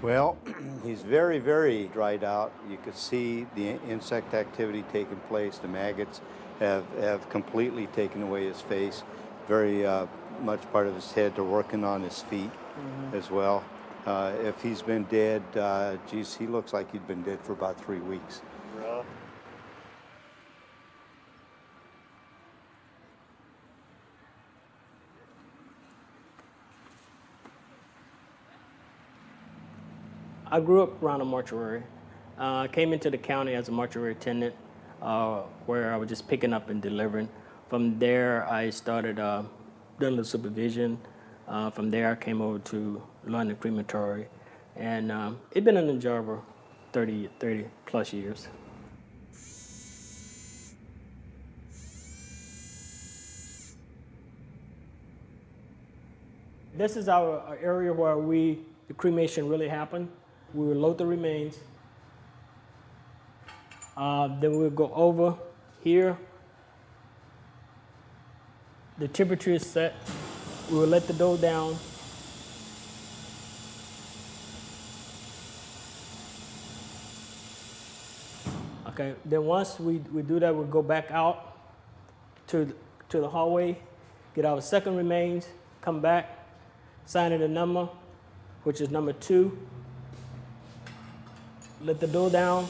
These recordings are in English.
Well, he's very, very dried out. You could see the insect activity taking place. The maggots have completely taken away his face. Very much part of his head. They're working on his feet as well. If he's been dead, geez, he looks like he'd been dead for about 3 weeks. Yeah. I grew up around a mortuary. I came into the county as a mortuary attendant, where I was just picking up and delivering. From there, I started doing the supervision. From there, I came over to London Crematory, and it's been an enjoyable 30 plus years. This is our area where the cremation really happened. We will load the remains. Then we'll go over here. The temperature is set. We will let the dough down. Okay, then once we do that, we'll go back out to the hallway, get our second remains, come back, sign in the number, which is number 2. Let the dough down.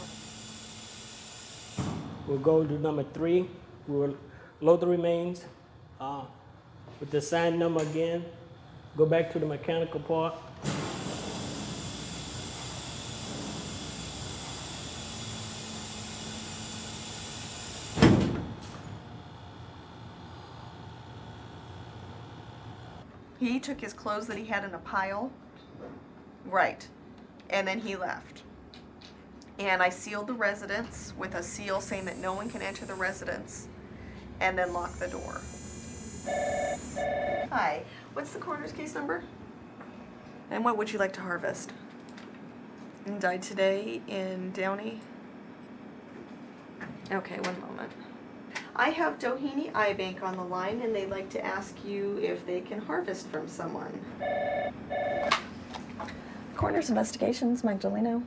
We'll go to number 3. We'll load the remains with the signed number again. Go back to the mechanical part. He took his clothes that he had in a pile, right, and then he left. And I sealed the residence with a seal saying that no one can enter the residence, and then locked the door. Hi, what's the coroner's case number? And what would you like to harvest? And died today in Downey? Okay, one moment. I have Doheny Eye Bank on the line, and they'd like to ask you if they can harvest from someone. Coroner's Investigations, Magdaleno.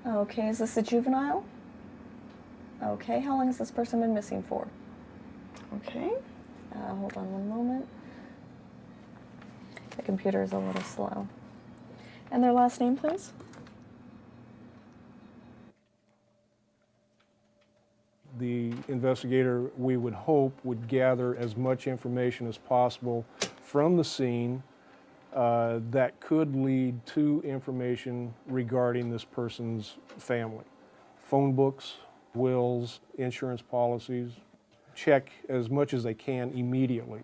Okay, is this a juvenile? Okay, how long has this person been missing for? Okay, hold on one moment. The computer is a little slow. And their last name, please? The investigator, we would hope, would gather as much information as possible from the scene that could lead to information regarding this person's family. Phone books, wills, insurance policies, check as much as they can immediately.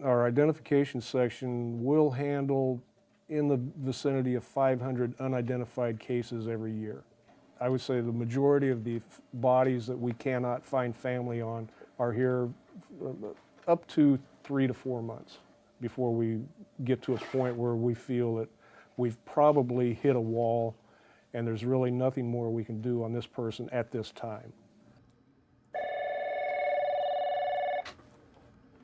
Our identification section will handle in the vicinity of 500 unidentified cases every year. I would say the majority of the bodies that we cannot find family on are here up to 3 to 4 months before we get to a point where we feel that we've probably hit a wall and there's really nothing more we can do on this person at this time.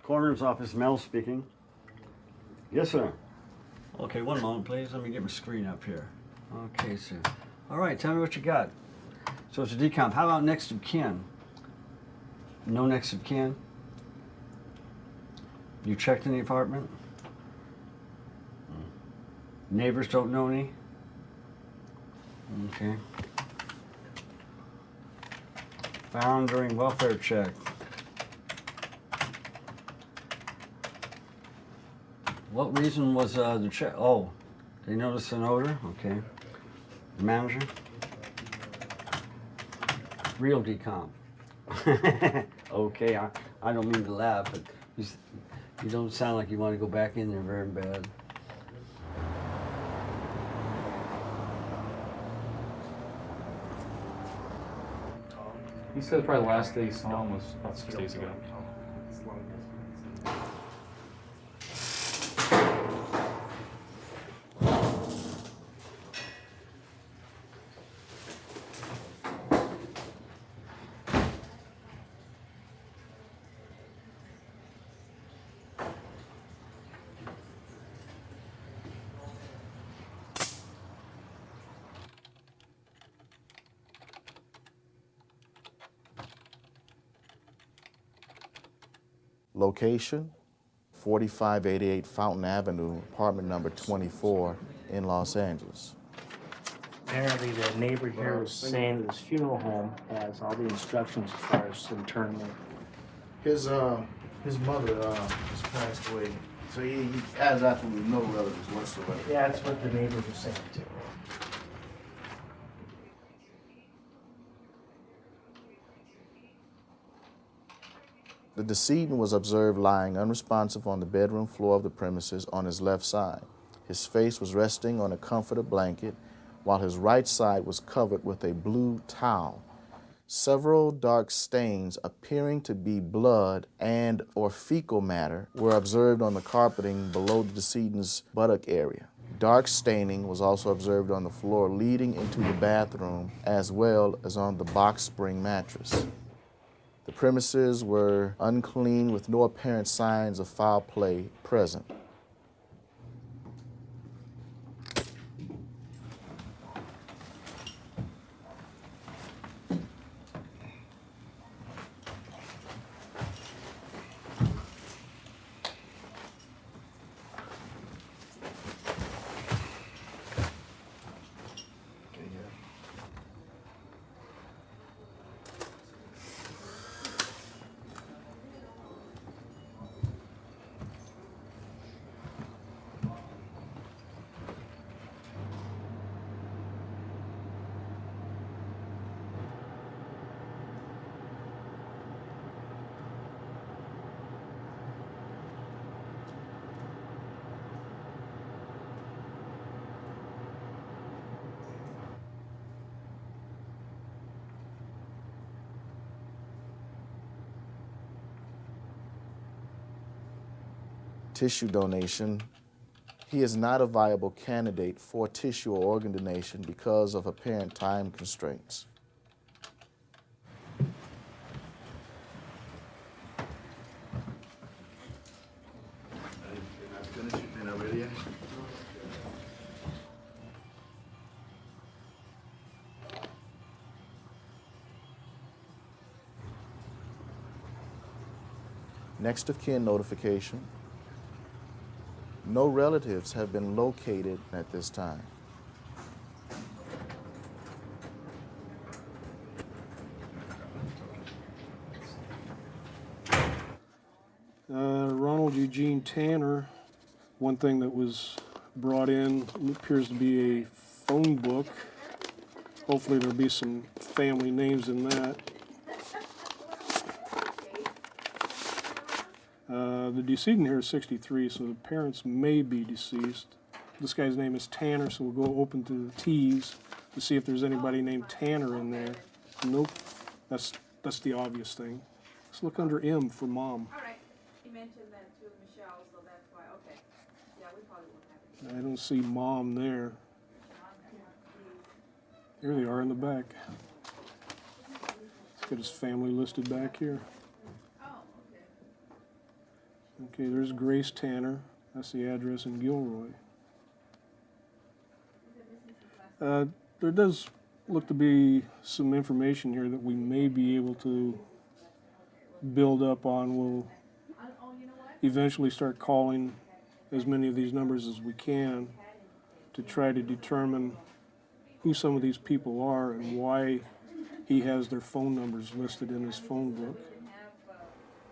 Coroner's office, Mel speaking. Yes, sir. Okay, one moment, please. Let me get my screen up here. Okay, sir. All right, tell me what you got. So it's a decomp. How about next of kin? No next of kin? You checked in the apartment? Neighbors don't know any? Okay. Found during welfare check. What reason was the check? Oh, they noticed an odor? Okay. The manager? Real decomp. Okay, I don't mean to laugh, but you don't sound like you want to go back in there very bad. He said probably the last day he saw him was about 6 days ago. Location, 4588 Fountain Avenue, apartment number 24 in Los Angeles. Apparently the neighbor here was saying that his funeral home has all the instructions as far as internment. His mother just passed away, so he has absolutely no relatives whatsoever. Yeah, that's what the neighbor was saying too. The decedent was observed lying unresponsive on the bedroom floor of the premises on his left side. His face was resting on a comforter blanket, while his right side was covered with a blue towel. Several dark stains appearing to be blood and or fecal matter were observed on the carpeting below the decedent's buttock area. Dark staining was also observed on the floor leading into the bathroom, as well as on the box spring mattress. The premises were unclean with no apparent signs of foul play present. Tissue donation. He is not a viable candidate for tissue or organ donation because of apparent time constraints. Next of kin notification. No relatives have been located at this time. Ronald Eugene Tanner, one thing that was brought in appears to be a phone book. Hopefully there'll be some family names in that. The decedent here is 63, so the parents may be deceased. This guy's name is Tanner, so we'll go open to the T's to see if there's anybody named Tanner in there. Nope, that's the obvious thing. Let's look under M for mom. All right, he mentioned that to Michelle, so that's why, okay. Yeah, we probably won't have it. I don't see mom there. Here they are in the back. Let's get his family listed back here. Okay, there's Grace Tanner. That's the address in Gilroy. There does look to be some information here that we may be able to build up on. We'll eventually start calling as many of these numbers as we can to try to determine who some of these people are and why he has their phone numbers listed in his phone book.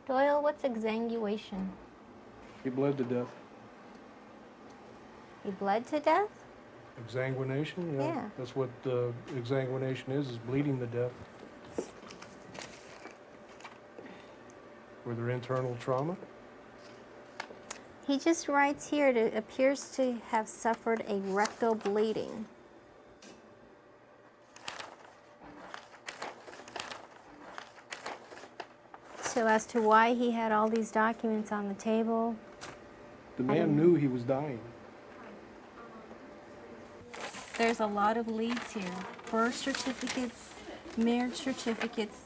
Doyle, what's exsanguination? He bled to death. He bled to death? Exsanguination? Yeah. That's what exsanguination is bleeding to death. Were there internal trauma? He just writes here, it appears to have suffered a rectal bleeding. So as to why he had all these documents on the table, The man knew he was dying. there's a lot of leads here. Birth certificates, marriage certificates,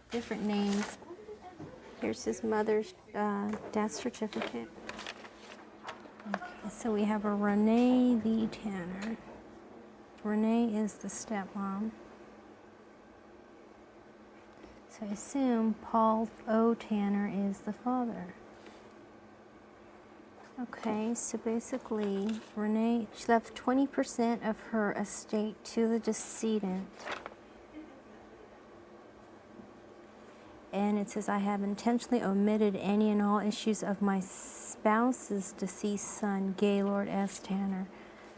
different names. Here's his mother's death certificate. Okay, so we have a Renee V. Tanner. Renee is the stepmom. So I assume Paul O. Tanner is the father. Okay, so basically, Renee, she left 20% of her estate to the decedent. And it says, I have intentionally omitted any and all issues of my spouse's deceased son, Gaylord S. Tanner.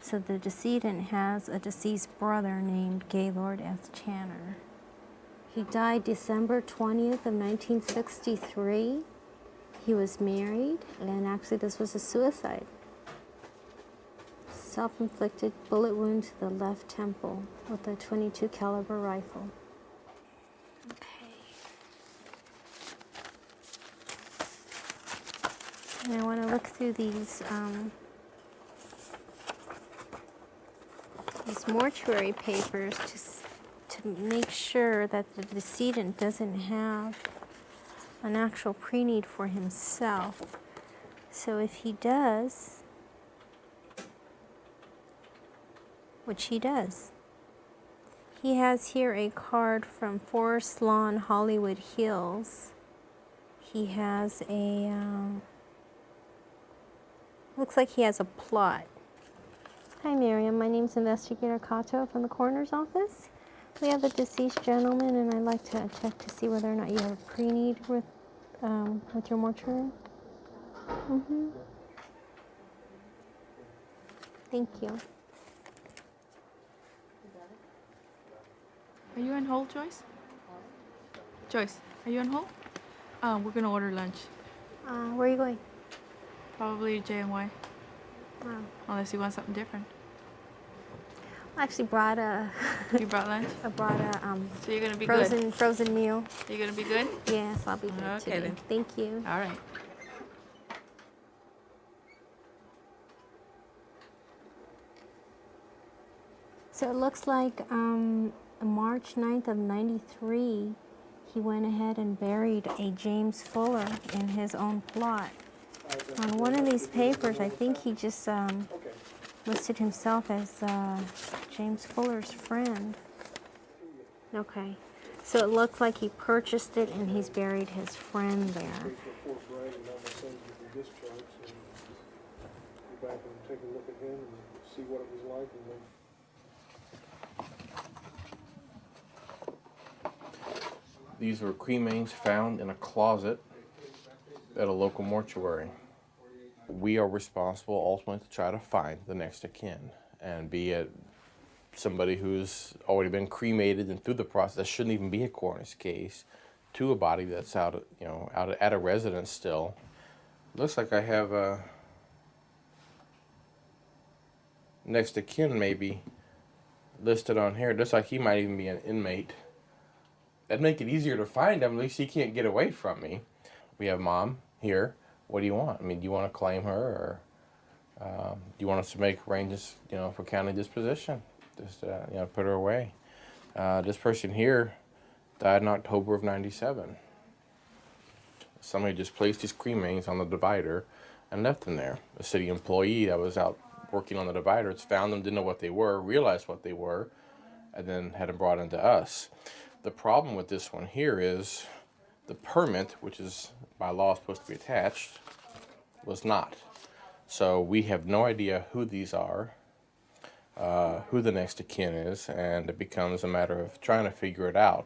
So the decedent has a deceased brother named Gaylord S. Tanner. He died December 20th of 1963. He was married, and actually this was a suicide. Self-inflicted bullet wound to the left temple with a .22 caliber rifle. Okay. And I want to look through these mortuary papers to make sure that the decedent doesn't have an actual pre-need for himself. So if he does, which he does, he has here a card from Forest Lawn, Hollywood Hills. He has a, looks like he has a plot. Hi Miriam, my name's Investigator Kato from the Coroner's Office. We have a deceased gentleman, and I'd like to check to see whether or not you have a pre-need with your mortuary. Thank you. Are you on hold, Joyce? Joyce, are you on hold? We're gonna order lunch. Where are you going? Probably J&Y, Wow. unless you want something different. I actually brought a. You brought lunch? I brought a So you're gonna be good? frozen meal. You're gonna be good? Yes, I'll be good Okay today. then. Thank you. All right. So it looks like March 9th of '93, he went ahead and buried a James Fuller in his own plot. On one of these papers, I think he just listed himself as James Fuller's friend. Okay, so it looks like he purchased it and he's buried his friend there. Go back and take a look at him and see what it was like. These were cremains found in a closet at a local mortuary. We are responsible ultimately to try to find the next of kin, and be it somebody who's already been cremated and through the process, that shouldn't even be a coroner's case, to a body that's out at a residence still. Looks like I have a next of kin maybe listed on here. Looks like he might even be an inmate. That'd make it easier to find him. At least he can't get away from me. We have Mom here. What do you want? I mean, do you want to claim her, or do you want us to make arrangements, for county disposition? Just, put her away. This person here died in October of '97. Somebody just placed his cremains on the divider and left them there. A city employee that was out working on the dividers found them, didn't know what they were, realized what they were, and then had them brought into us. The problem with this one here is the permit, which is by law supposed to be attached, was not. So we have no idea who these are, who the next of kin is, and it becomes a matter of trying to figure it out.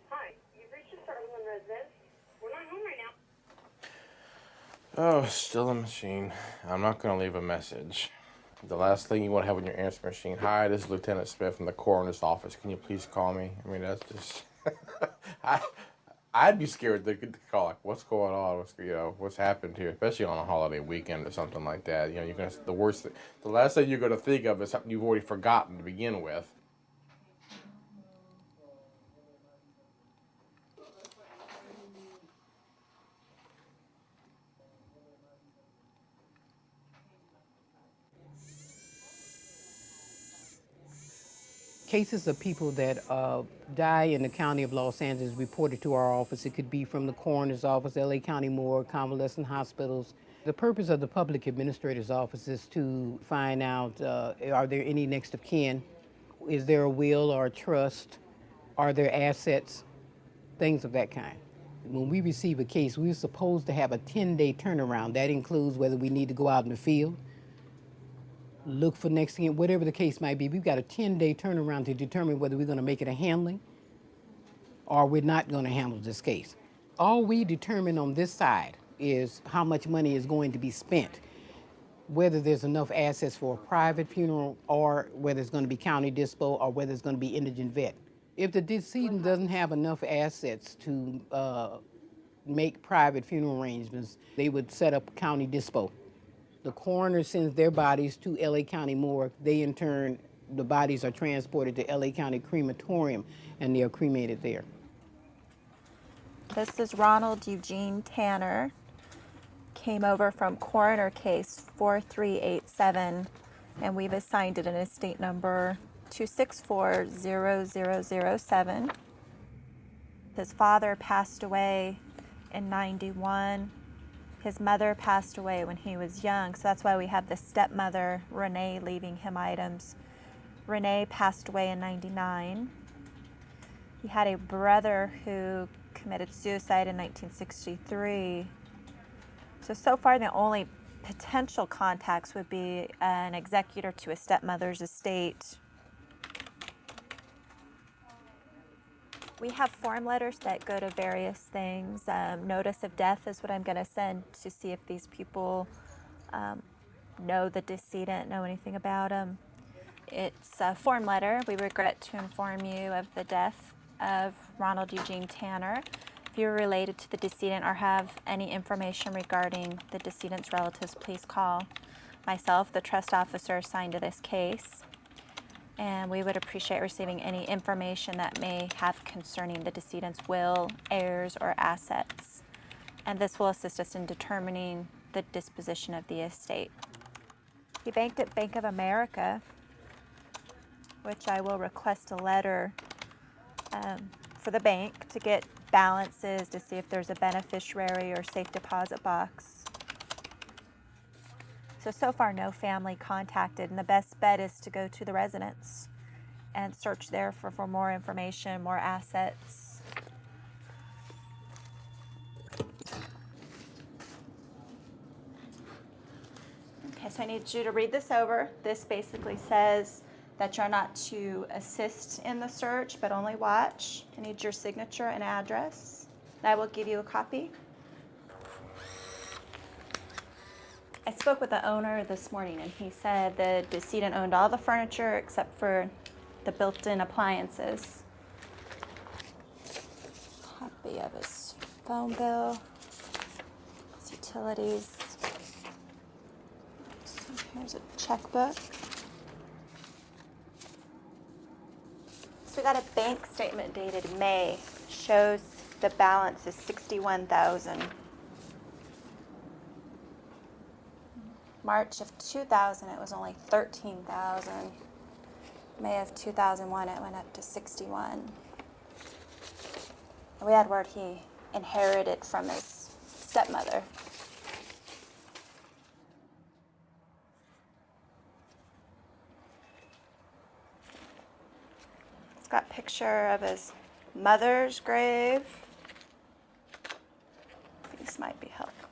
Hi, you've reached the Sutherland residence. We're not home right now. Oh, still a machine. I'm not going to leave a message. The last thing you want to have on your answer machine: hi, this is Lieutenant Smith from the Coroner's Office. Can you please call me? I mean, that's just... I'd be scared to call, like, what's going on? What's happened here? Especially on a holiday weekend or something like that. You're gonna, the last thing you're going to think of is something you've already forgotten to begin with. Cases of people that die in the county of Los Angeles reported to our office. It could be from the coroner's office, LA County Morgue, convalescent hospitals. The purpose of the public administrator's office is to find out, are there any next of kin Is there a will or a trust? Are there assets? Things of that kind. When we receive a case, we're supposed to have a 10-day turnaround. That includes whether we need to go out in the field, look for next thing, whatever the case might be. We've got a 10-day turnaround to determine whether we're going to make it a handling or we're not going to handle this case. All we determine on this side is how much money is going to be spent, whether there's enough assets for a private funeral or whether it's going to be county dispo or whether it's going to be indigent vet. If the decedent doesn't have enough assets to make private funeral arrangements, they would set up county dispo. The coroner sends their bodies to LA County Morgue. They, in turn, the bodies are transported to LA County Crematorium and they are cremated there. This is Ronald Eugene Tanner. Came over from Coroner case 4387, and we've assigned it an estate number 2640007. His father passed away in 91. His mother passed away when he was young, so that's why we have the stepmother, Renee, leaving him items. Renee passed away in 99. He had a brother who committed suicide in 1963. So far the only potential contacts would be an executor to a stepmother's estate. We have form letters that go to various things. Notice of death is what I'm going to send to see if these people know the decedent, know anything about him. It's a form letter. We regret to inform you of the death of Ronald Eugene Tanner. If you're related to the decedent or have any information regarding the decedent's relatives, please call myself, the trust officer assigned to this case. And we would appreciate receiving any information that may have concerning the decedent's will, heirs, or assets. And this will assist us in determining the disposition of the estate. He banked at Bank of America, which I will request a letter for the bank to get balances, to see if there's a beneficiary or safe deposit box. So far no family contacted, and the best bet is to go to the residence and search there for more information, more assets. Okay, so I need you to read this over. This basically says that you're not to assist in the search, but only watch. I need your signature and address. And I will give you a copy. I spoke with the owner this morning, and he said the decedent owned all the furniture except for the built-in appliances. Copy of his phone bill, his utilities. So here's a checkbook. So we got a bank statement dated May. Shows the balance is $61,000. March of 2000, it was only $13,000. May of 2001, it went up to 61. And we had word he inherited from his stepmother. It's got a picture of his mother's grave. These might be helpful.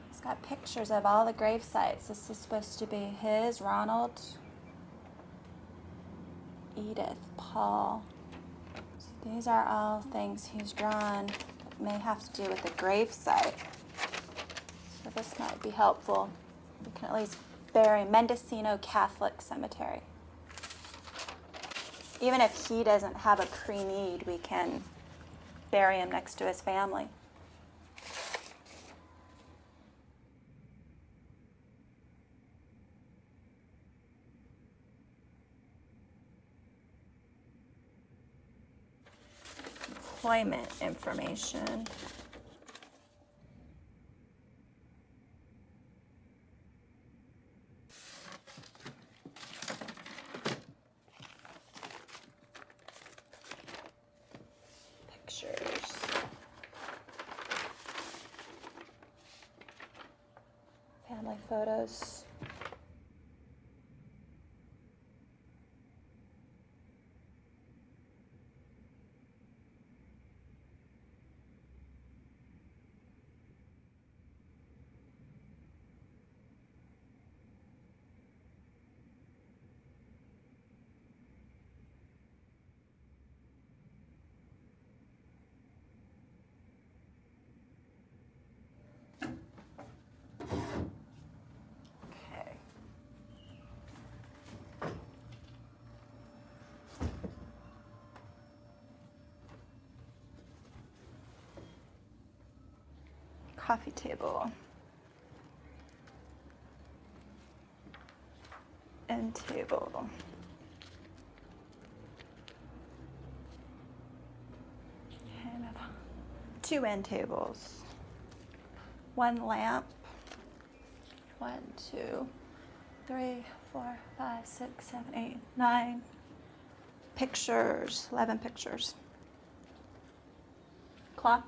It's got pictures of all the grave sites. This is supposed to be his, Ronald, Edith, Paul. So these are all things he's drawn that may have to do with the grave site. So this might be helpful. We can at least bury Mendocino Catholic Cemetery. Even if he doesn't have a pre-need, we can bury him next to his family. Employment information. Pictures. Family photos. coffee table. End table. Okay, I have 2 end tables. 1 lamp. 1, 2, 3, 4, 5, 6, 7, 8, 9 pictures. 11 pictures. Clock.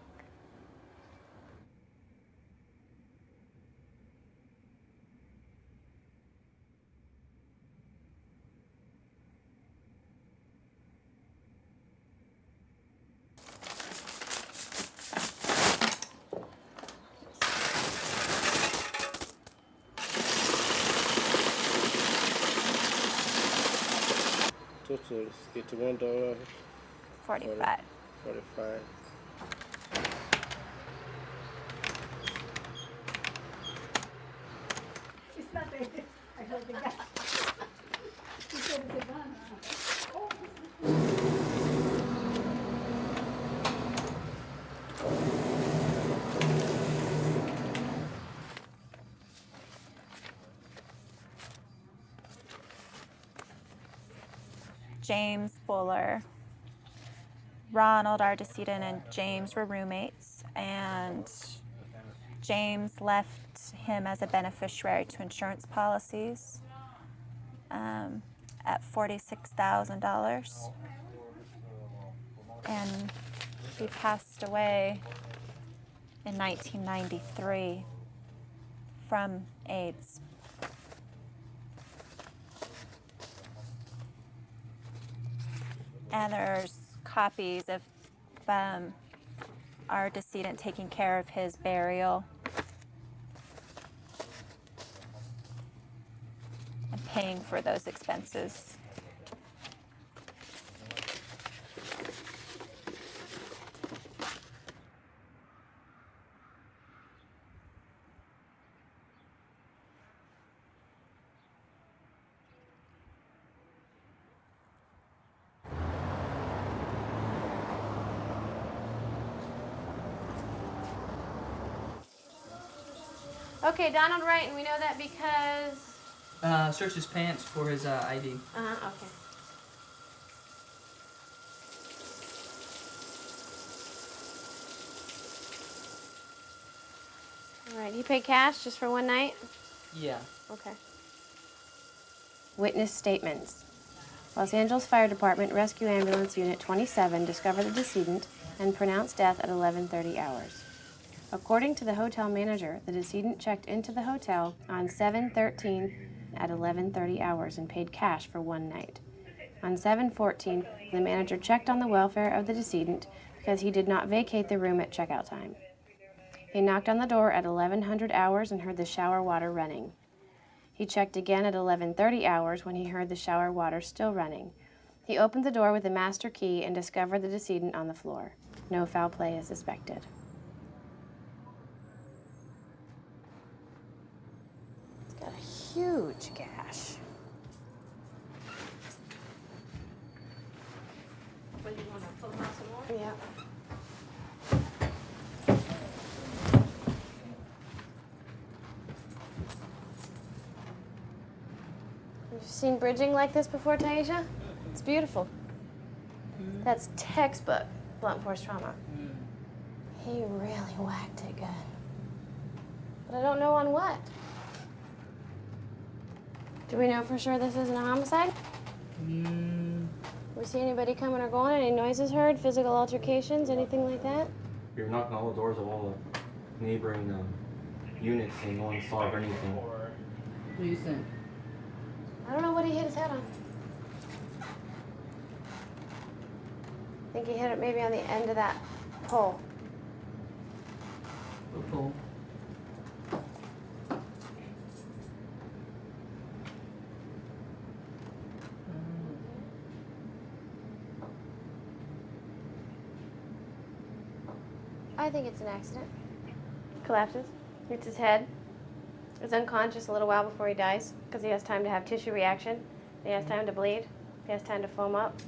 Total, let's get to $1. 45. 45. It's not there. I heard the guy. He said it's a gun. James Fuller. Ronald, our decedent, and James were roommates, and James left him as a beneficiary to insurance policies at $46,000. And he passed away in 1993 from AIDS. And there's copies of our decedent taking care of his burial and paying for those expenses. Okay, Donald Wright, and we know that because... Search his pants for his ID. Okay. All right, he paid cash just for one night? Yeah. Okay. Witness statements. Los Angeles Fire Department Rescue Ambulance Unit 27 discovered the decedent and pronounced death at 11:30 hours. According to the hotel manager, the decedent checked into the hotel on 7/13 at 11:30 hours and paid cash for one night. On 7/14, the manager checked on the welfare of the decedent because he did not vacate the room at checkout time. He knocked on the door at 1100 hours and heard the shower water running. He checked again at 11:30 hours when he heard the shower water still running. He opened the door with the master key and discovered the decedent on the floor. No foul play is suspected. It's got a huge gash. But you want to pull out some more? Yeah. You've seen bridging like this before, Taisha? It's beautiful. That's textbook blunt force trauma. He really whacked it good. But I don't know on what. Do we know for sure this isn't a homicide? We see anybody coming or going? Any noises heard? Physical altercations? Anything like that? We were knocking on all the doors of all the neighboring units and no one saw anything. What do you think? I don't know what he hit his head on. I think he hit it maybe on the end of that pole. The pole. I think it's an accident. Collapses, hits his head, is unconscious a little while before he dies because he has time to have tissue reaction. He has time to bleed. He has time to foam up.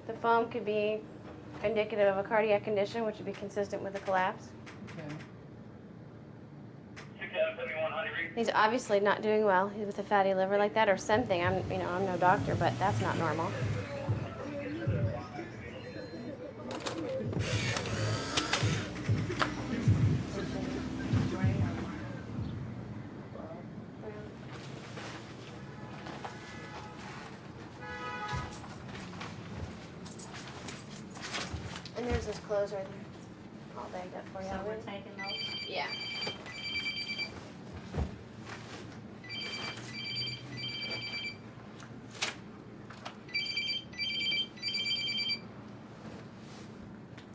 The foam could be indicative of a cardiac condition, which would be consistent with a collapse. Okay. He's obviously not doing well. He's with a fatty liver like that or something. I'm no doctor, but that's not normal. And there's his clothes right there, all bagged up for you. So we're taking those? Yeah.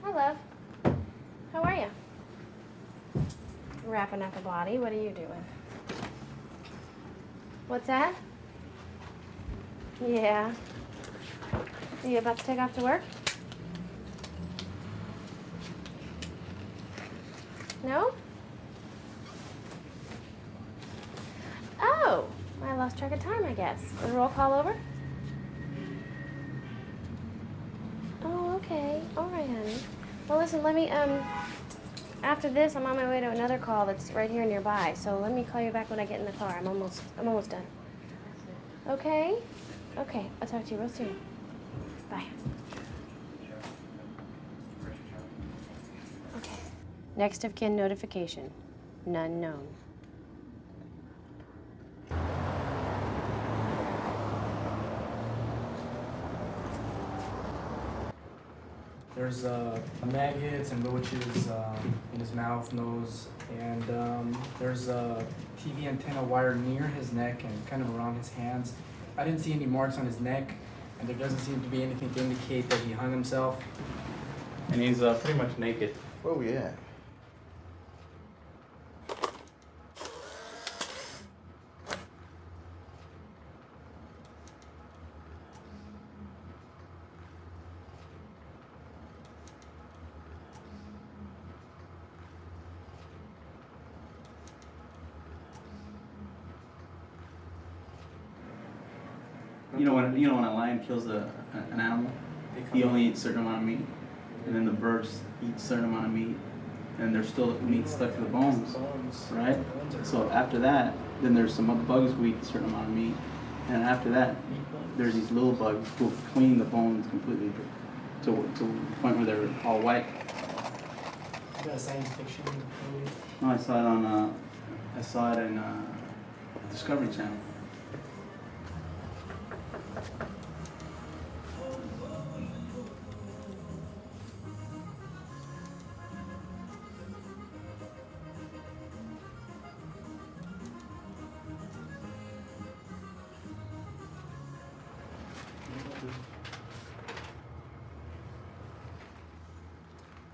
Hi, love. How are you? Wrapping up a body. What are you doing? What's that? Yeah. Are you about to take off to work? No? Oh, I lost track of time, I guess. Is the roll call over? Oh, okay. All right, honey. Well, listen, let me, after this, I'm on my way to another call that's right here nearby. So let me call you back when I get in the car. I'm almost done. Okay? Okay, I'll talk to you real soon. Bye. Okay. Next of kin notification. None known. There's maggots and roaches in his mouth, nose, and there's a TV antenna wire near his neck and kind of around his hands. I didn't see any marks on his neck, and there doesn't seem to be anything to indicate that he hung himself. And he's pretty much naked. Where we at? You know when a lion kills an animal, he only eats a certain amount of meat, and then the birds eat a certain amount of meat, and there's still meat stuck to the bones, right? So after that, then there's some other bugs who eat a certain amount of meat, and after that, there's these little bugs who clean the bones completely to the point where they're all white. Is that a science fiction movie? No, I saw it in Discovery Channel.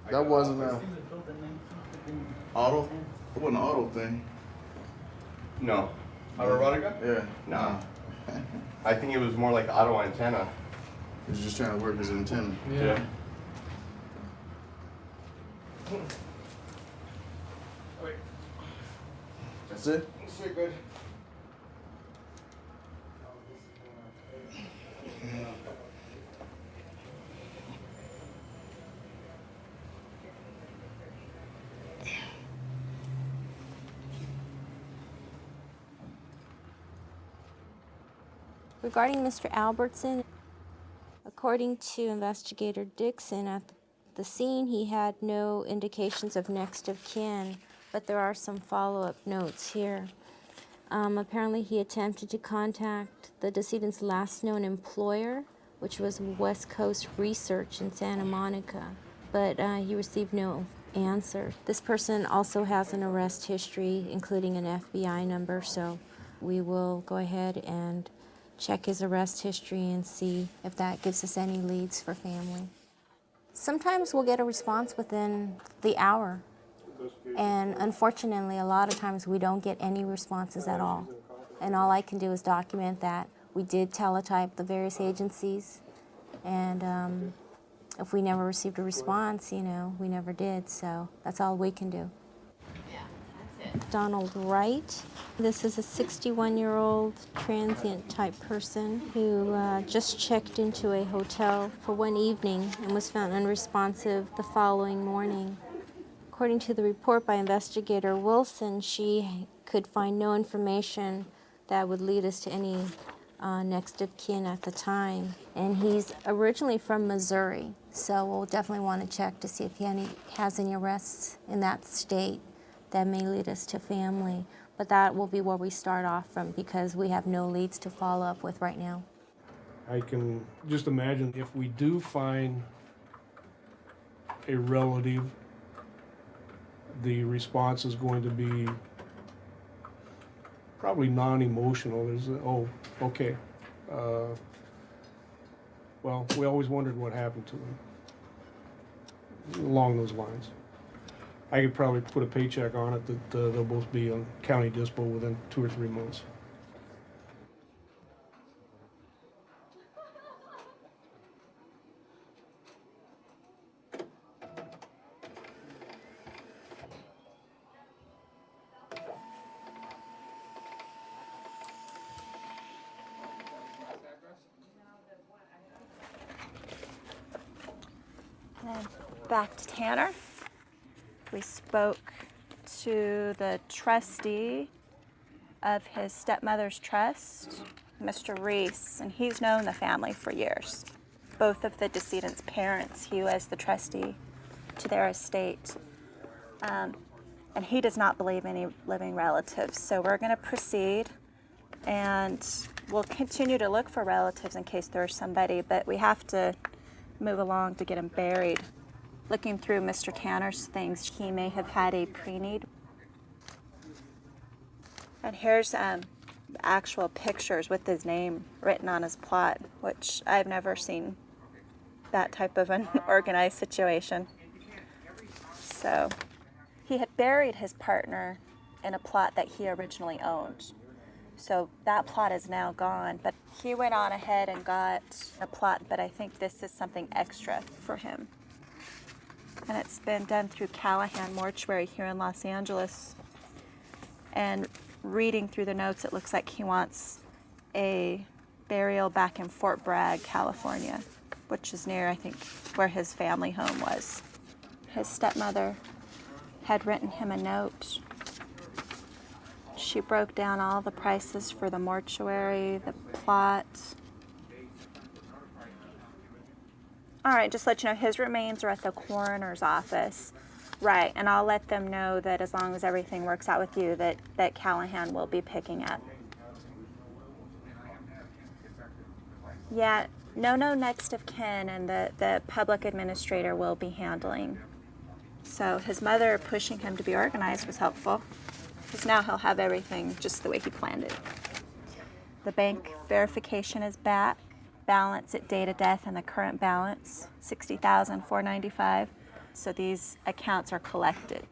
That wasn't a auto. It wasn't an auto thing. No. Autoerotica? Yeah. No. I think it was more like auto antenna. He was just trying to work his antenna. Yeah. That's it? That's it, good. Regarding Mr. Albertson, according to Investigator Dixon, at the scene he had no indications of next of kin, but there are some follow-up notes here. Apparently he attempted to contact the decedent's last known employer, which was West Coast Research in Santa Monica, but he received no answer. This person also has an arrest history, including an FBI number, so we will go ahead and check his arrest history and see if that gives us any leads for family. Sometimes we'll get a response within the hour, and unfortunately, a lot of times we don't get any responses at all. And all I can do is document that. We did teletype the various agencies, and if we never received a response, we never did, so that's all we can do. Ronald Wright. This is a 61-year-old transient type person who just checked into a hotel for one evening and was found unresponsive the following morning. According to the report by Investigator Wilson, she could find no information that would lead us to any next of kin at the time. And he's originally from Missouri, so we'll definitely want to check to see if he has any arrests in that state that may lead us to family. But that will be where we start off from because we have no leads to follow up with right now. I can just imagine if we do find a relative, the response is going to be probably non-emotional. There's, oh, okay. Well, we always wondered what happened to them. Along those lines. I could probably put a paycheck on it that they'll both be on county dispo within 2 or 3 months. And then back to Tanner. We spoke to the trustee of his stepmother's trust, Mr. Reese, and he's known the family for years. Both of the decedent's parents, he was the trustee to their estate. And he does not believe any living relatives. So we're going to proceed, and we'll continue to look for relatives in case there's somebody, but we have to move along to get him buried. Looking through Mr. Tanner's things, he may have had a pre-need. And here's actual pictures with his name written on his plot, which I've never seen that type of an organized situation. So he had buried his partner in a plot that he originally owned. So that plot is now gone, but he went on ahead and got a plot, but I think this is something extra for him. And it's been done through Callahan Mortuary here in Los Angeles. And reading through the notes, it looks like he wants a burial back in Fort Bragg, California, which is near, I think, where his family home was. His stepmother had written him a note. She broke down all the prices for the mortuary, the plot. All right, just let you know, his remains are at the coroner's office. Right, and I'll let them know that as long as everything works out with you, that Callahan will be picking up. Yeah, no next of kin, and the public administrator will be handling. So his mother pushing him to be organized was helpful, because now he'll have everything just the way he planned it. The bank verification is back. Balance at date of death and the current balance, $60,495. So these accounts are collected.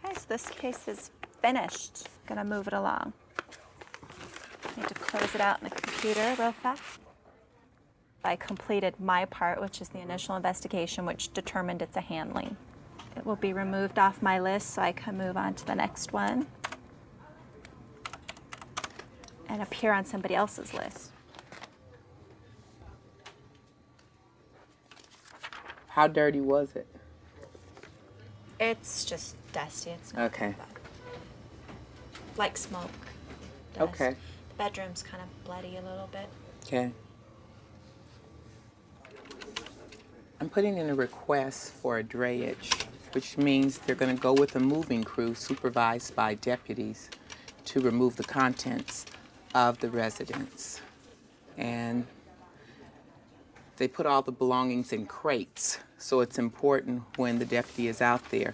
Okay, so this case is finished. Gonna move it along. Need to close it out in the computer real fast. I completed my part, which is the initial investigation, which determined it's a handling. It will be removed off my list so I can move on to the next one and appear on somebody else's list. How dirty was it? It's just dusty. It's not Okay. bad. Like smoke. Dust. Okay. The bedroom's kind of bloody a little bit. Okay. I'm putting in a request for a drayage, which means they're going to go with a moving crew supervised by deputies to remove the contents of the residence. And they put all the belongings in crates, so it's important when the deputy is out there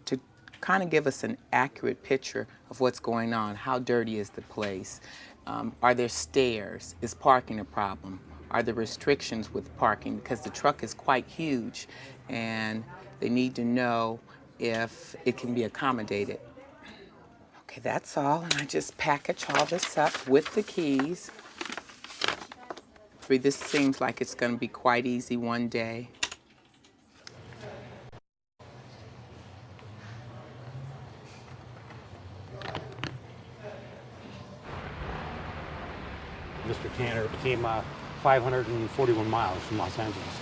to kind of give us an accurate picture of what's going on. How dirty is the place? Are there stairs? Is parking a problem? Are there restrictions with parking? Because the truck is quite huge, and they need to know if it can be accommodated. Okay, that's all, and I just package all this up with the keys. This seems like it's going to be quite easy one day. Mr. Tanner came 541 miles from Los Angeles.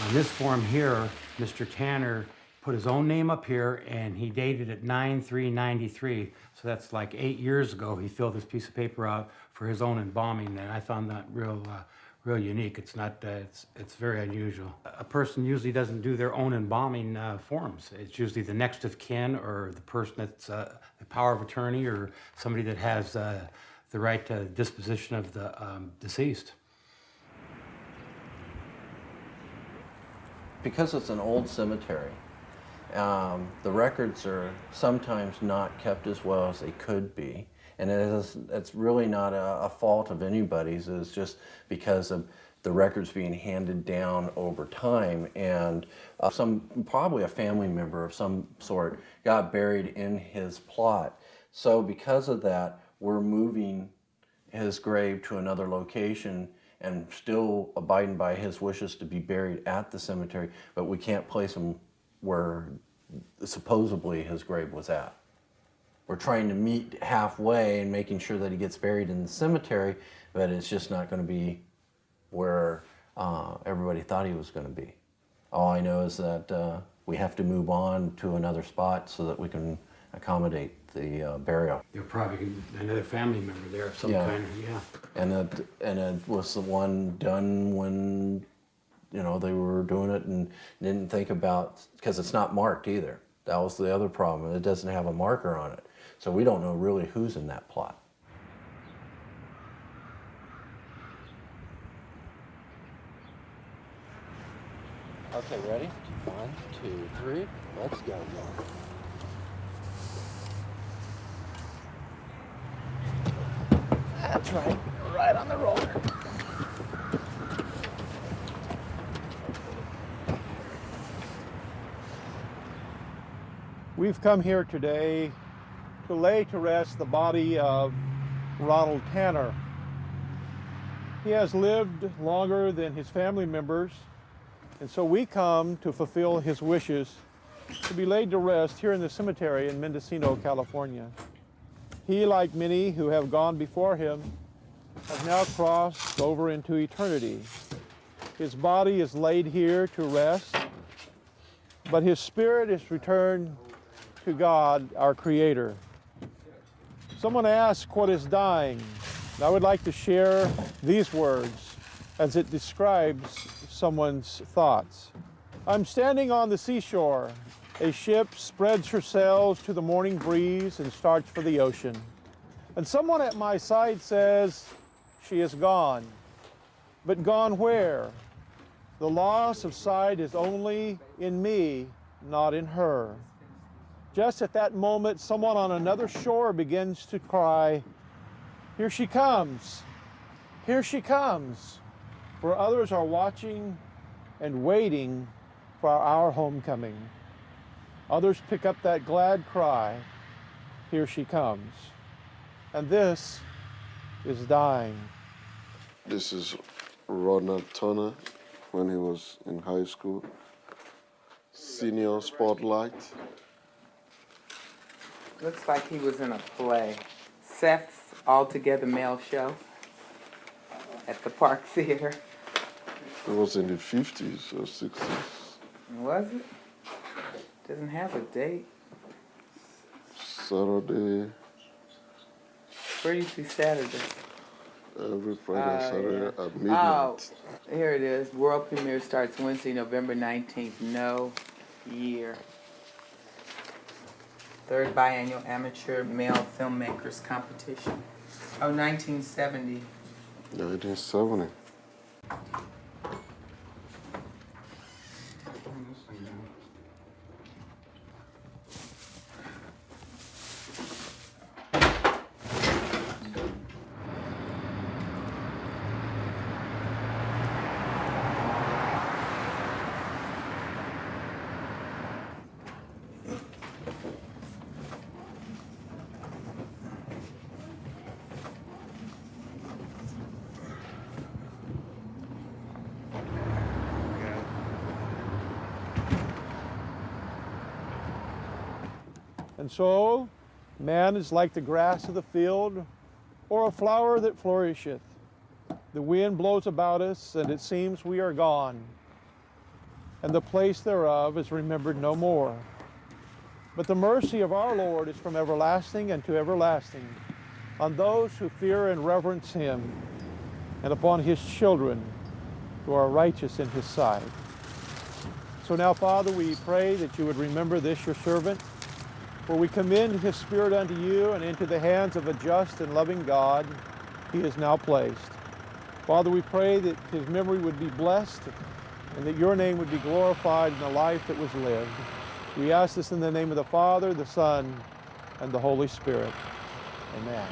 On this form here, Mr. Tanner put his own name up here, and he dated it 9/3/93. So that's like 8 years ago. He filled this piece of paper out for his own embalming, and I found that real unique. It's not, it's very unusual. A person usually doesn't do their own embalming forms. It's usually the next of kin or the person that's the power of attorney or somebody that has the right disposition of the deceased. Because it's an old cemetery, the records are sometimes not kept as well as they could be. And it's really not a fault of anybody's. It's just because of the records being handed down over time, and probably a family member of some sort got buried in his plot. So because of that, we're moving his grave to another location and still abiding by his wishes to be buried at the cemetery, but we can't place him where supposedly his grave was at. We're trying to meet halfway and making sure that he gets buried in the cemetery, but it's just not going to be where everybody thought he was going to be. All I know is that we have to move on to another spot so that we can accommodate the burial. There's probably another family member there of some kind, yeah. And it was the one done when, you know, they were doing it and didn't think about, because it's not marked either. That was the other problem. It doesn't have a marker on it. So we don't know really who's in that plot. Okay, ready? 1, 2, 3, let's go. That's right, right on the roller. We've come here today to lay to rest the body of Ronald Tanner. He has lived longer than his family members, and so we come to fulfill his wishes to be laid to rest here in the cemetery in Mendocino, California. He, like many who have gone before him, has now crossed over into eternity. His body is laid here to rest, but his spirit is returned to God, our Creator. Someone asked what is dying. And I would like to share these words as it describes someone's thoughts. I'm standing on the seashore. A ship spreads her sails to the morning breeze and starts for the ocean. And someone at my side says, she is gone. But gone where? The loss of sight is only in me, not in her. Just at that moment, someone on another shore begins to cry, here she comes, here she comes. For others are watching and waiting for our homecoming. Others pick up that glad cry, here she comes. And this is dying. This is Ronald Turner when he was in high school. Senior Spotlight. Looks like he was in a play. Seth's Altogether Male Show at the Park Theater. It was in the 50s or 60s. Was it? Doesn't have a date. Saturday. Where do you see Saturday? Every Friday, Saturday at midnight. Oh, here it is. World premiere starts Wednesday, November 19th. No year. Third biannual amateur male filmmakers competition. Oh, 1970. 1970. And so, man is like the grass of the field, or a flower that flourisheth. The wind blows about us, and it seems we are gone. and the place thereof is remembered no more. But the mercy of our Lord is from everlasting and to everlasting on those who fear and reverence him, and upon his children who are righteous in his sight. So now, Father, we pray that you would remember this, your servant, for we commend his spirit unto you and into the hands of a just and loving God he is now placed. Father, we pray that his memory would be blessed and that your name would be glorified in the life that was lived. We ask this in the name of the Father, the Son, and the Holy Spirit. Amen.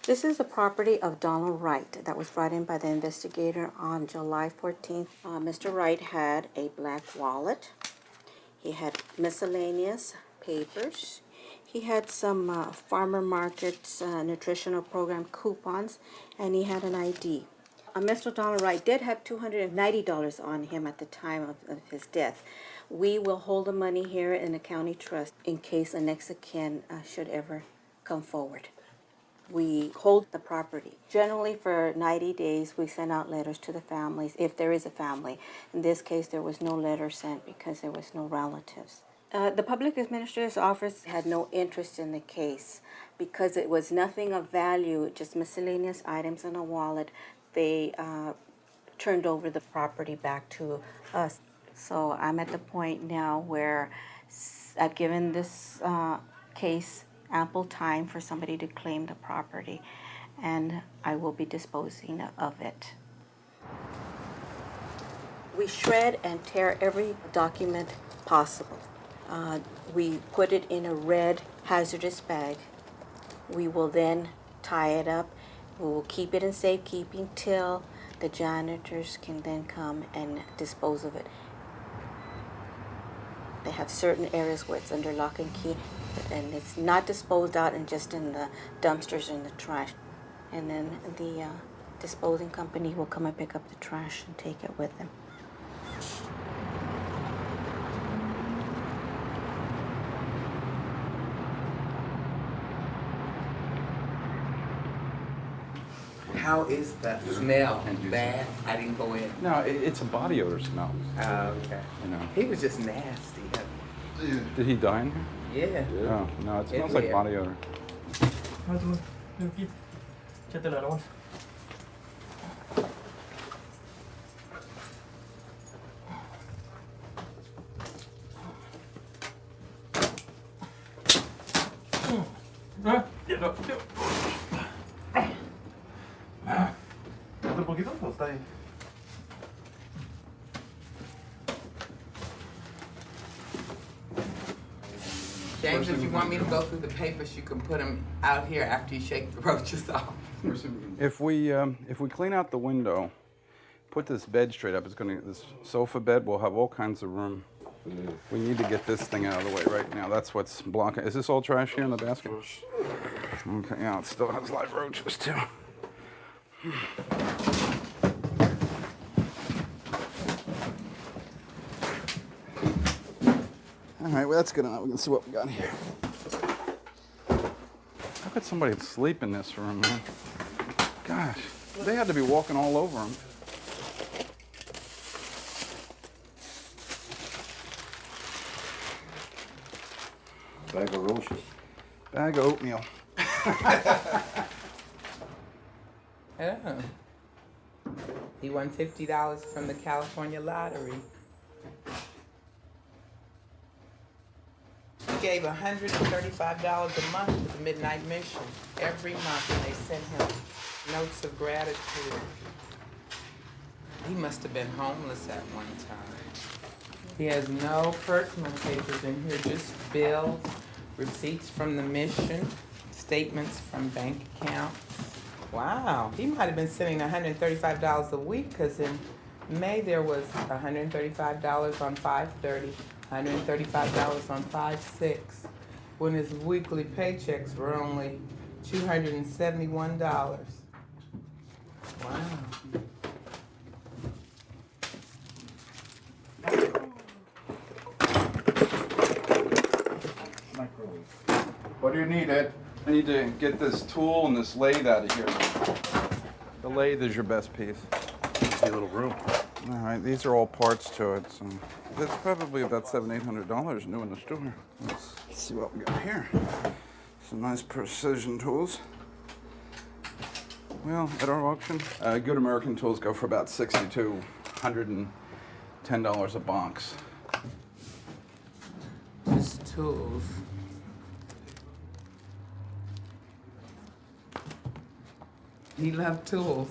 This is the property of Donald Wright that was brought in by the investigator on July 14th. Mr. Wright had a black wallet. He had miscellaneous papers. He had some farmer markets nutritional program coupons, and he had an ID. Mr. Donald Wright did have $290 on him at the time of his death. We will hold the money here in the county trust in case a next of kin should ever come forward. We hold the property. Generally for 90 days, we send out letters to the families, if there is a family. In this case, there was no letter sent because there was no relatives. The Public Administrator's Office had no interest in the case because it was nothing of value, just miscellaneous items in a wallet. They turned over the property back to us. So I'm at the point now where I've given this case ample time for somebody to claim the property, and I will be disposing of it. We shred and tear every document possible. We put it in a red hazardous bag. We will then tie it up. We will keep it in safekeeping till the janitors can then come and dispose of it. They have certain areas where it's under lock and key, and it's not disposed out and just in the dumpsters or in the trash. And then the disposing company will come and pick up the trash and take it with them. How is the smell? Bad? I didn't go in. No, it's a body odor smell. Oh, okay. You know. He was just nasty. Did he die in here? Yeah. Oh, no, it smells like body odor. ¿Otro poquito o está bien? James, if you want me to go through the papers, you can put them out here after you shake the roaches off. If we clean out the window, put this bed straight up, this sofa bed will have all kinds of room. We need to get this thing out of the way right now. That's what's blocking. Is this all trash here in the basket? Okay, yeah, it still has live roaches too. All right, well, that's good enough. We can see what we got here. How could somebody sleep in this room, man? Gosh, they had to be walking all over them. Bag of roaches. Bag of oatmeal. Oh. He won $50 from the California lottery. gave $135 a month to the Midnight Mission every month, and they sent him notes of gratitude. He must have been homeless at one time. He has no personal papers in here, just bills, receipts from the mission, statements from bank accounts. Wow, he might have been sending $135 a week, because in May there was $135 on 5/30, $135 on 5/6, when his weekly paychecks were only $271. Wow. What do you need, Ed? I need to get this tool and this lathe out of here. The lathe is your best piece. See a little room. All right, these are all parts to it, so that's probably about $700-800 new in the store. Let's see what we got here. Some nice precision tools. Well, at our auction, good American tools go for about $60 to $110 a box. Just tools. He loved tools.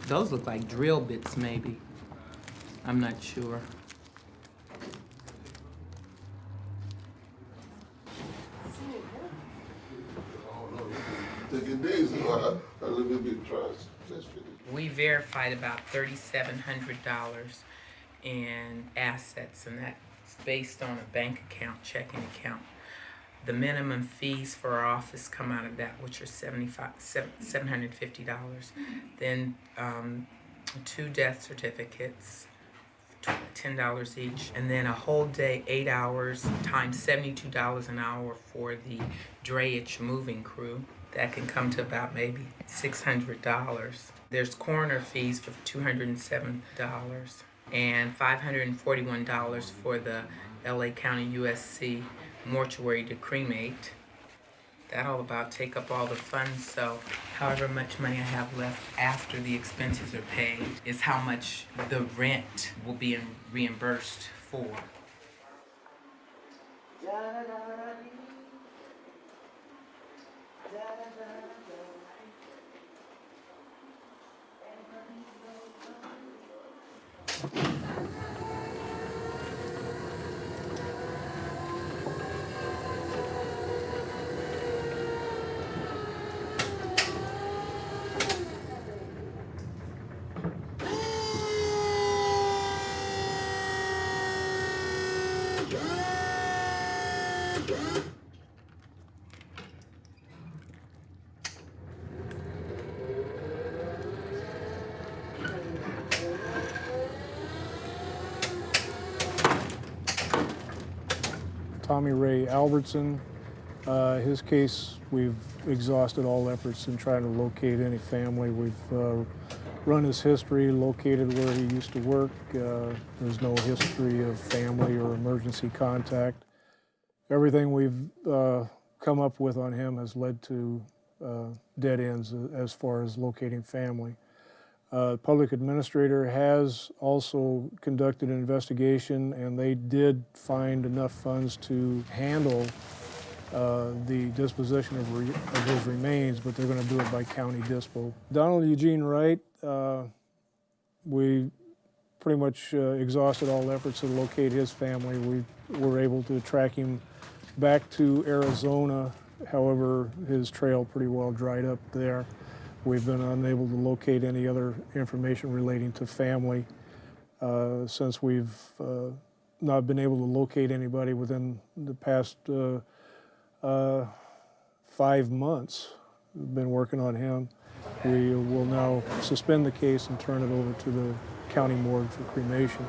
Those look like drill bits, maybe. I'm not sure. Take it easy, a little bit trust. We verified about $3,700 in assets, and that's based on a bank account, checking account. The minimum fees for our office come out of that, which are $750. Then 2 death certificates, $10 each, and then a whole day, 8 hours, times $72 an hour for the drayage moving crew. That can come to about maybe $600. There's coroner fees for $207 and $541 for the LA County USC mortuary to cremate. That'll about take up all the funds, so however much money I have left after the expenses are paid is how much the rent will be reimbursed for. Tommy Ray Albertson. His case, we've exhausted all efforts in trying to locate any family. We've run his history, located where he used to work. There's no history of family or emergency contact. Everything we've come up with on him has led to dead ends as far as locating family. Public administrator has also conducted an investigation, and they did find enough funds to handle the disposition of his remains, but they're going to do it by county dispo. Ronald Eugene Wright, we pretty much exhausted all efforts to locate his family. We were able to track him back to Arizona. However, his trail pretty well dried up there. We've been unable to locate any other information relating to family since we've not been able to locate anybody within the past 5 months. We've been working on him. We will now suspend the case and turn it over to the county morgue for cremation.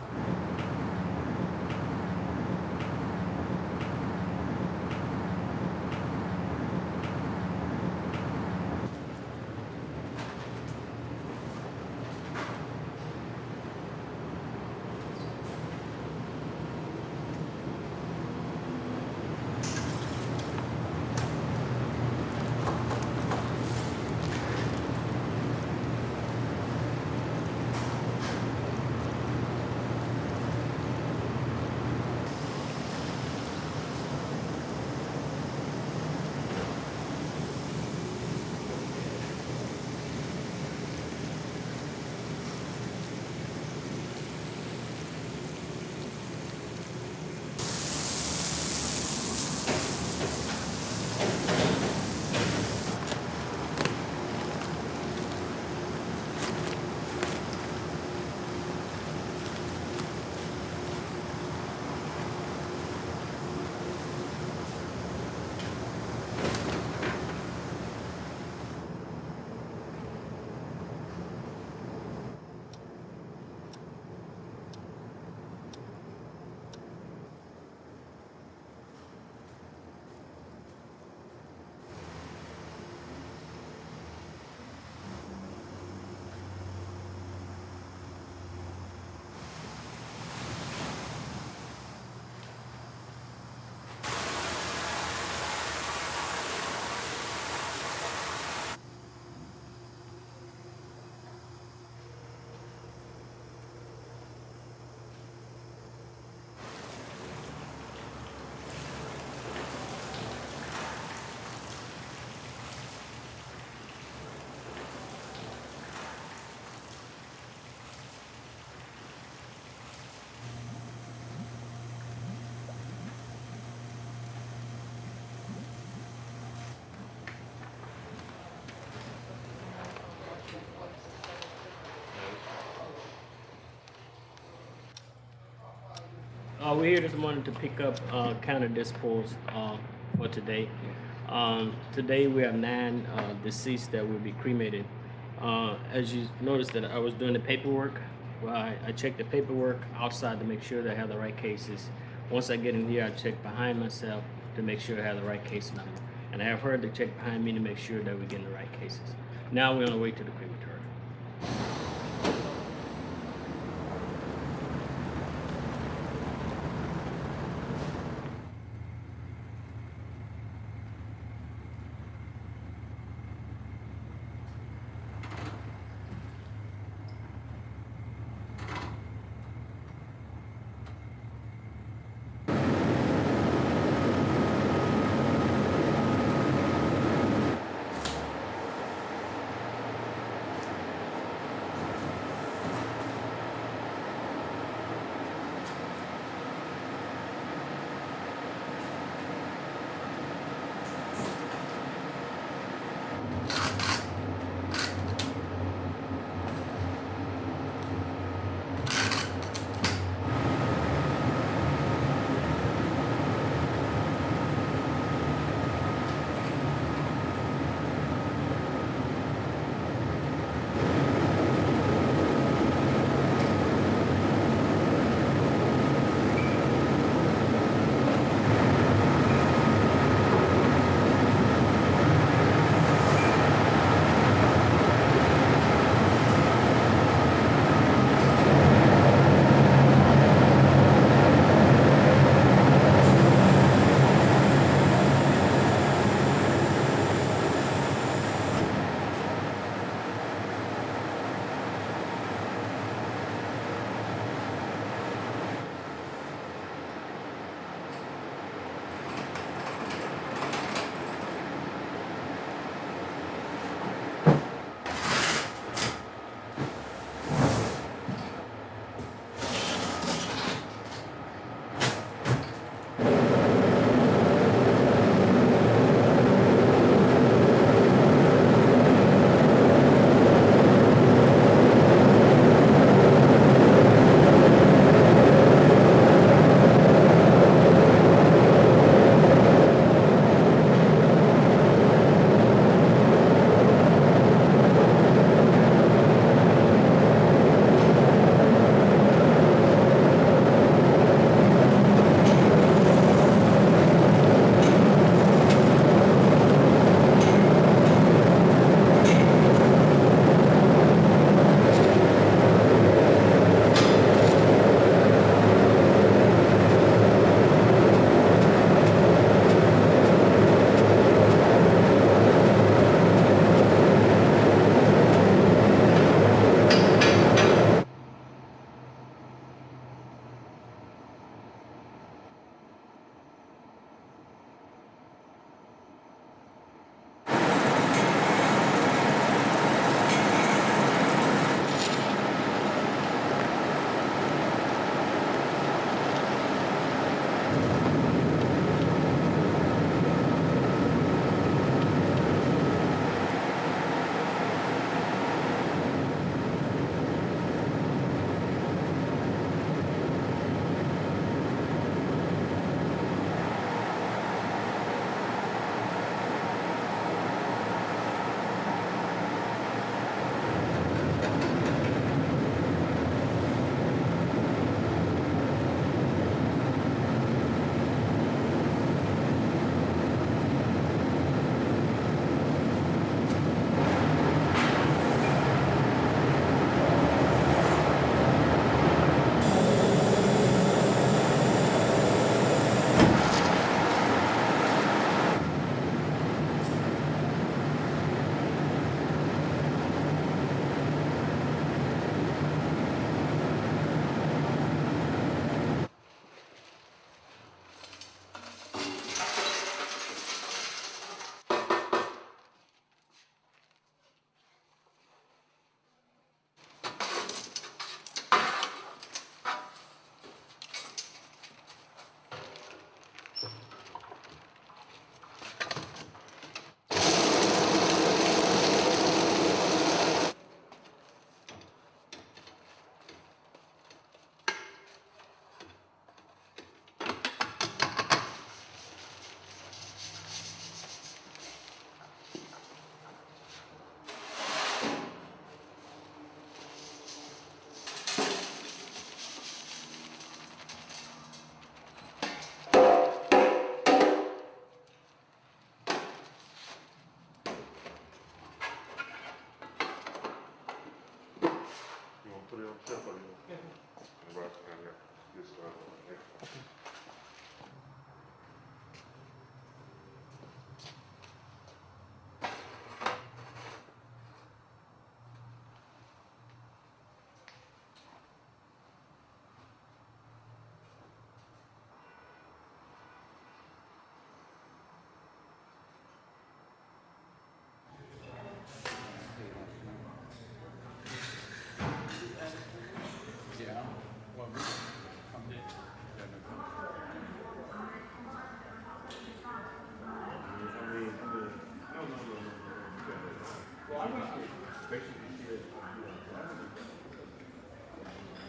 We're here this morning to pick up counter dispos for today. Today we have 9 deceased that will be cremated. As you noticed that I was doing the paperwork, well, I checked the paperwork outside to make sure that I have the right cases. Once I get in here, I check behind myself to make sure I have the right case number. And I have heard to check behind me to make sure that we're getting the right cases. Now we're on the way to the crematory.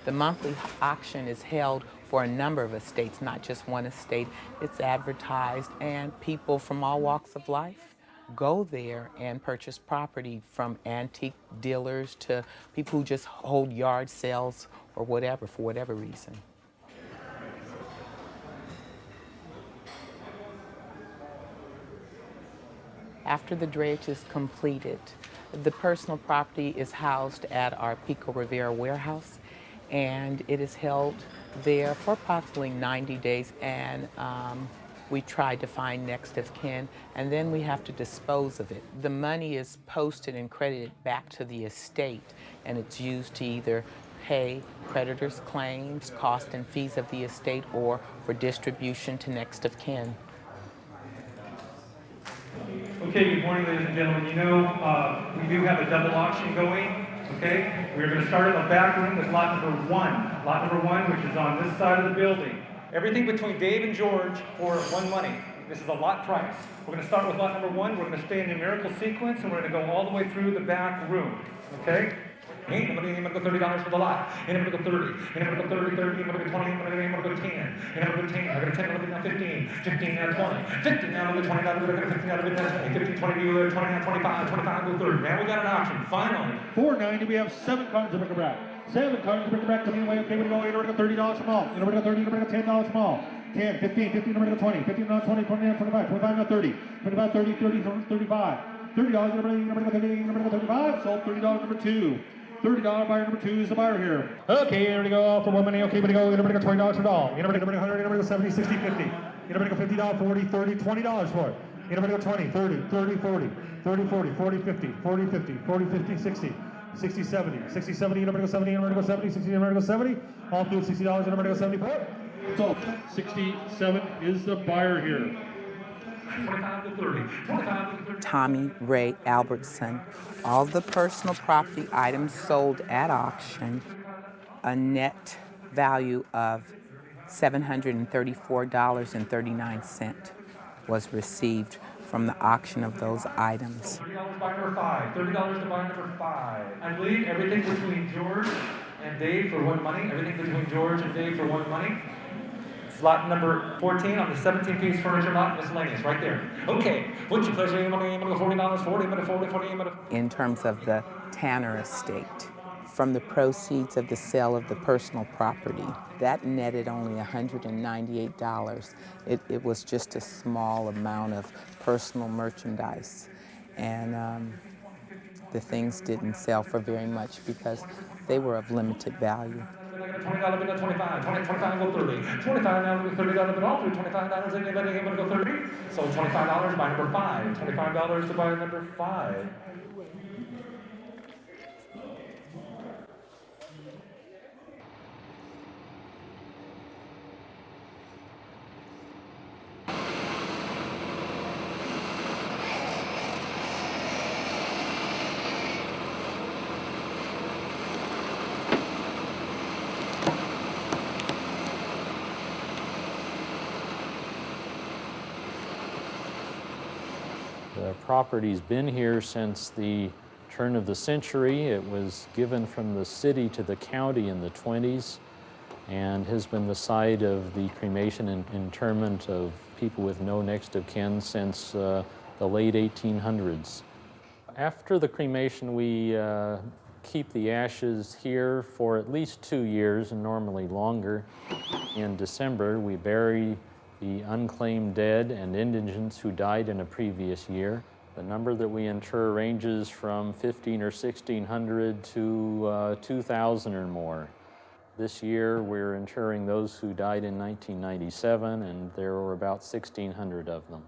The monthly auction is held for a number of estates, not just one estate. It's advertised, and people from all walks of life go there and purchase property, from antique dealers to people who just hold yard sales or whatever, for whatever reason. After the drayage is completed, the personal property is housed at our Pico Rivera warehouse, and it is held there for approximately 90 days, and we try to find next of kin, and then we have to dispose of it. The money is posted and credited back to the estate, and it's used to either pay creditors' claims, costs and fees of the estate, or for distribution to next of kin. Okay, good morning, ladies and gentlemen. You know, we do have a double auction going, okay? We're going to start in the back room with lot number one. Lot number one, which is on this side of the building. Everything between Dave and George for one money. This is a lot price. We're going to start with lot number one. We're going to stay in numerical sequence, and we're going to go all the way through the back room, okay? I'm going to go $30 for the lot. And I'm going to go 30. And I'm going to go 30, 30. I'm going to go 20. I'm going to go 10. And I'm going to go 10. I'm going to 10. I'm going to go 15. 15 now 20. 15 now I'm going to 20. Now I'm going to 15 now 20. 15, 20, 20 now 25. 25 go 30. Now we got an auction. Finally. 490, we have 7 cards to bric-a-brac. 7 cards to bric-a-brac coming away. Okay, we're going to go $30 from all. We're going to go 30, we're going to go $10 from all. 10, 15, 15, we're going to go 20. 15 now 20, 20 now 25. 25 now 30. 25, 30, 30, 35. $30, number 35. Sold $30 number 2. $30 buyer number 2 is the buyer here. Okay, we're going to go for 1 money. Okay, we're going to go $20 for it all. You're going to go 100, you're going to go 70, 60, 50. You're going to go $50, 40, 30, $20 for it. You're going to go 20, 30, 30, 40, 30, 40, 40, 50, 40, 50, 40, 50, 60, 60, 70, 60, 70, you're going to go 70, you're going to go 70, 60, you're going to go 70. All through $60, you're going to go 74. So 67 is the buyer here. Tommy Ray Albertson. All the personal property items sold at auction, a net value of $734.39 was received from the auction of those items. $30 buy number 5. $30 to buy number 5. I believe everything between George and Dave for one money. Everything between George and Dave for one money. Lot number 14 on the 17-piece furniture lot, miscellaneous, right there. Okay, what's your pleasure? I'm going to go $40, 40, I'm going to 40, 40, I'm going to... In terms of the Tanner estate, from the proceeds of the sale of the personal property, that netted only $198. It was just a small amount of personal merchandise, and the things didn't sell for very much because they were of limited value. $20 bid on 25, 25 go 30, 25 now go $30 bid all through $25. Anybody able to go 30? So $25 buy number 5, $25 to buy number 5. The property's been here since the turn of the century. It was given from the city to the county in the 20s and has been the site of the cremation and interment of people with no next of kin since the late 1800s. After the cremation, we keep the ashes here for at least 2 years and normally longer. In December, we bury the unclaimed dead and indigents who died in a previous year. The number that we inter ranges from 1,500 or 1,600 to 2,000 or more. This year we're interring those who died in 1997, and there were about 1,600 of them.